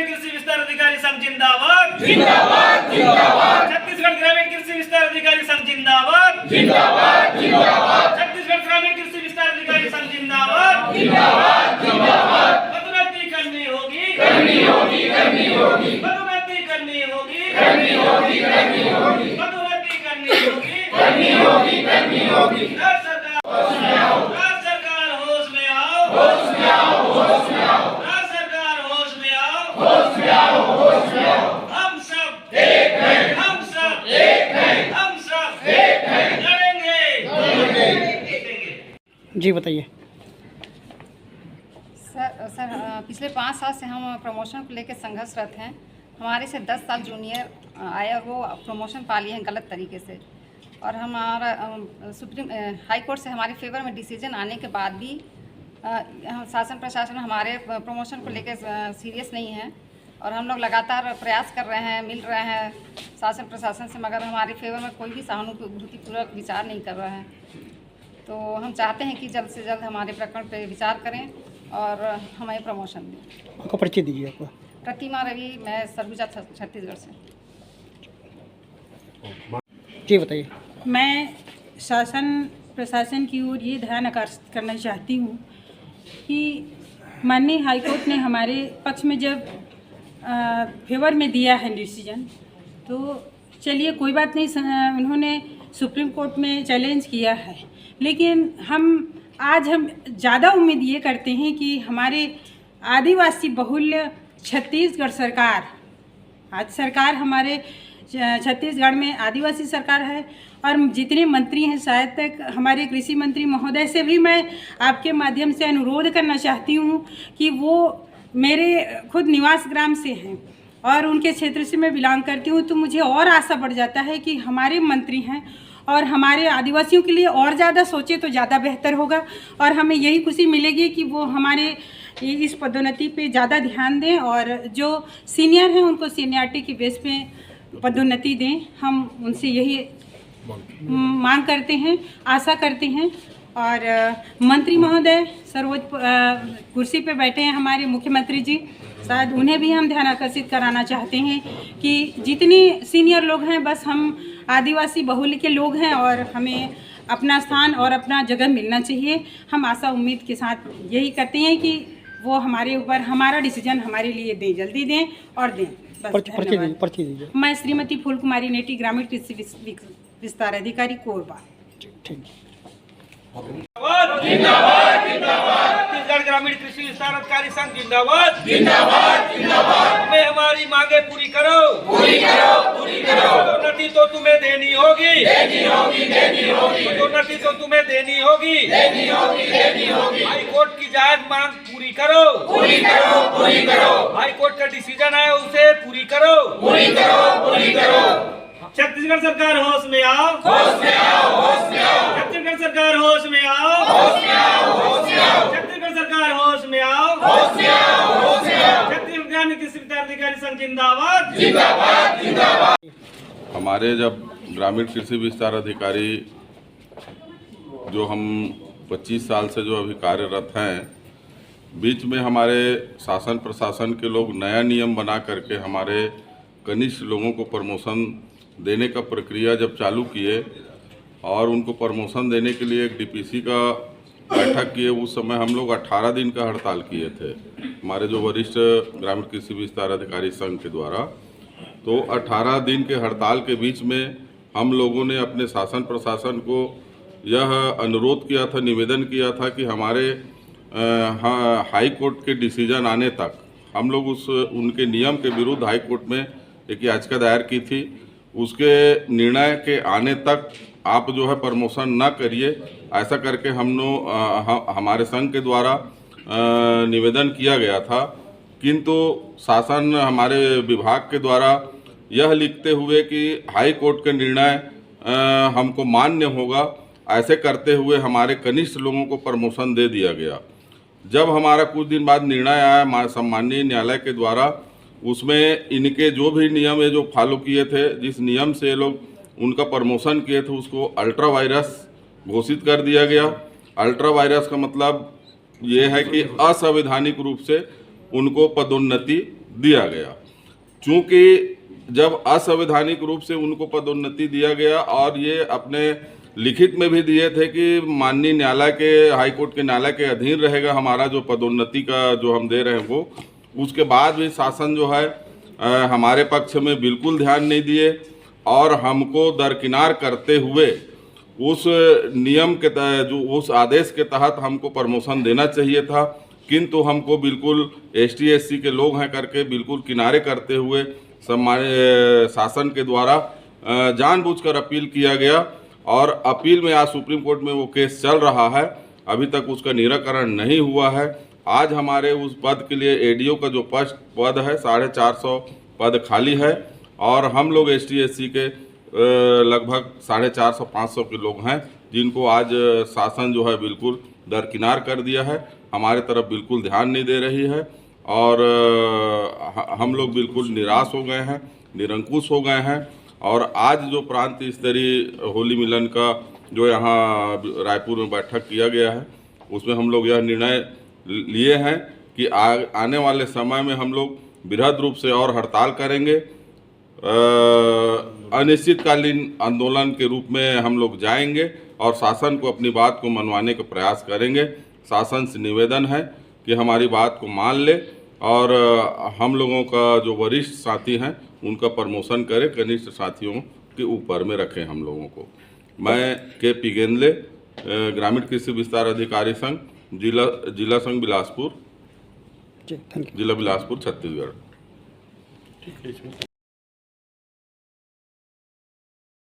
ग्रामीण कृषि विस्तार अधिकारी संघ जिंदाबाद। छत्तीसगढ़ ग्रामीण कृषि विस्तार अधिकारी संघ जिंदाबाद। छत्तीसगढ़ ग्रामीण कृषि विस्तार अधिकारी संघ जिंदाबाद। पदोन्नति करनी होगी, पदोन्नति करनी होगी, पदोन्नति करनी होगी। सरकार होश में आओ, सरकार होश में आओ। हम सब एक हैं, हम सब लड़ेंगे। जी बताइए। सर पिछले 5 साल से हम प्रमोशन को लेकर संघर्षरत हैं। हमारे से 10 साल जूनियर आए और वो प्रमोशन पा लिए हैं गलत तरीके से, और हमारा सुप्रीम हाई कोर्ट से हमारे फेवर में डिसीजन आने के बाद भी शासन प्रशासन हमारे प्रमोशन को लेकर सीरियस नहीं है, और हम लोग लगातार प्रयास कर रहे हैं, मिल रहे हैं शासन प्रशासन से, मगर हमारे फेवर में कोई भी सहानुभूतिपूर्वक विचार नहीं कर रहा है। तो हम चाहते हैं कि जल्द से जल्द हमारे प्रकरण पर विचार करें और हमें प्रमोशन दें। आपका परिचय दीजिए। आपका प्रतिमा रवि, मैं सरगुजा छत्तीसगढ़ से। जी बताइए। मैं शासन प्रशासन की ओर ये ध्यान आकर्षित करना चाहती हूँ कि माननीय हाईकोर्ट ने हमारे पक्ष में जब फेवर में दिया है डिसीजन, तो चलिए कोई बात नहीं, उन्होंने सुप्रीम कोर्ट में चैलेंज किया है, लेकिन आज हम ज़्यादा उम्मीद ये करते हैं कि हमारे आदिवासी बहुल्य छत्तीसगढ़ सरकार, आज सरकार हमारे छत्तीसगढ़ में आदिवासी सरकार है, और जितने मंत्री हैं, शायद तक हमारे कृषि मंत्री महोदय से भी मैं आपके माध्यम से अनुरोध करना चाहती हूँ कि वो मेरे खुद निवास ग्राम से हैं और उनके क्षेत्र से मैं बिलोंग करती हूँ, तो मुझे और आशा बढ़ जाता है कि हमारे मंत्री हैं और हमारे आदिवासियों के लिए और ज़्यादा सोचे तो ज़्यादा बेहतर होगा, और हमें यही खुशी मिलेगी कि वो हमारे इस पदोन्नति पे ज़्यादा ध्यान दें, और जो सीनियर हैं उनको सीनियरिटी की बेस पे पदोन्नति दें। हम उनसे यही मांग करते हैं, आशा करते हैं। और मंत्री महोदय सर्वोच्च कुर्सी पे बैठे हैं हमारे मुख्यमंत्री जी, शायद उन्हें भी हम ध्यान आकर्षित कराना चाहते हैं कि जितने सीनियर लोग हैं, बस हम आदिवासी बहुल्य के लोग हैं और हमें अपना स्थान और अपना जगह मिलना चाहिए। हम आशा उम्मीद के साथ यही करते हैं कि वो हमारे ऊपर हमारा डिसीजन हमारे लिए दें, जल्दी दें और दें। पर्ची दीजिए। मैं श्रीमती फूल कुमारी नेटी, ग्रामीण कृषि विस्तार अधिकारी, कोरबा। ठीक। छत्तीसगढ़ ग्रामीण कृषि विस्तार अधिकारी संघ जिंदाबाद। हमें हमारी मांगे पूरी करो। पदोन्नति तो तुम्हें देनी होगी, पदोन्नति तो तुम्हें देनी होगी। हाई कोर्ट की जायज मांग पूरी करो। हाई कोर्ट का डिसीजन आया उसे पूरी करो। छत्तीसगढ़ सरकार होश में आओ, छत्तीसगढ़ सरकार होश में आओ, छत्तीसगढ़ सरकार होश में आओ। छत्तीसगढ़ ग्रामीण कृषि विस्तार अधिकारी संघ जिंदाबाद। हमारे जब ग्रामीण कृषि विस्तार अधिकारी जो हम 25 साल से जो अभी कार्यरत हैं, बीच में हमारे शासन प्रशासन के लोग नया नियम बना करके हमारे कनिष्ठ लोगों को प्रमोशन देने का प्रक्रिया जब चालू किए और उनको प्रमोशन देने के लिए एक डीपीसी का बैठक किए, उस समय हम लोग 18 दिन का हड़ताल किए थे हमारे जो वरिष्ठ ग्रामीण कृषि विस्तार अधिकारी संघ के द्वारा। तो 18 दिन के हड़ताल के बीच में हम लोगों ने अपने शासन प्रशासन को यह अनुरोध किया था, निवेदन किया था कि हमारे हाई कोर्ट के डिसीजन आने तक हम लोग उनके नियम के विरुद्ध हाई कोर्ट में एक याचिका दायर की थी, उसके निर्णय के आने तक आप जो है प्रमोशन न करिए, ऐसा करके हमारे संघ के द्वारा निवेदन किया गया था। किंतु शासन हमारे विभाग के द्वारा यह लिखते हुए कि हाई कोर्ट का निर्णय हमको मान्य होगा, ऐसे करते हुए हमारे कनिष्ठ लोगों को प्रमोशन दे दिया गया। जब हमारा कुछ दिन बाद निर्णय आया सम्माननीय न्यायालय के द्वारा, उसमें इनके जो भी नियम है जो फॉलो किए थे, जिस नियम से ये लोग उनका प्रमोशन किए थे, उसको अल्ट्रा वायरस घोषित कर दिया गया। अल्ट्रा वायरस का मतलब ये है कि असंवैधानिक रूप से उनको पदोन्नति दिया गया। चूँकि जब असंवैधानिक रूप से उनको पदोन्नति दिया गया और ये अपने लिखित में भी दिए थे कि माननीय न्यायालय के, हाई कोर्ट के न्यायालय के अधीन रहेगा हमारा जो पदोन्नति का जो हम दे रहे हैं वो, उसके बाद भी शासन जो है हमारे पक्ष में बिल्कुल ध्यान नहीं दिए और हमको दरकिनार करते हुए उस नियम के तहत, जो उस आदेश के तहत हमको प्रमोशन देना चाहिए था, किंतु हमको बिल्कुल ST SC के लोग हैं करके बिल्कुल किनारे करते हुए हमारे शासन के द्वारा जानबूझकर अपील किया गया और अपील में आज सुप्रीम कोर्ट में वो केस चल रहा है। अभी तक उसका निराकरण नहीं हुआ है। आज हमारे उस पद के लिए ADO का जो पद है 450 पद खाली है और हम लोग ST SC के लगभग 450-500 के लोग हैं जिनको आज शासन जो है बिल्कुल दरकिनार कर दिया है, हमारे तरफ बिल्कुल ध्यान नहीं दे रही है और हम लोग बिल्कुल निराश हो गए हैं, निरंकुश हो गए हैं। और आज जो प्रांत स्तरीय होली मिलन का जो यहाँ रायपुर में बैठक किया गया है उसमें हम लोग यह निर्णय लिए हैं कि आने वाले समय में हम लोग बृहद रूप से और हड़ताल करेंगे, अनिश्चितकालीन आंदोलन के रूप में हम लोग जाएंगे और शासन को अपनी बात को मनवाने का प्रयास करेंगे। शासन से निवेदन है कि हमारी बात को मान ले और हम लोगों का जो वरिष्ठ साथी हैं उनका प्रमोशन करें, कनिष्ठ साथियों के ऊपर में रखें हम लोगों को। मैं KP गेंदले, ग्रामीण कृषि विस्तार अधिकारी संघ, जिला संघ बिलासपुर, जी, थैंक यू। जिला बिलासपुर, छत्तीसगढ़।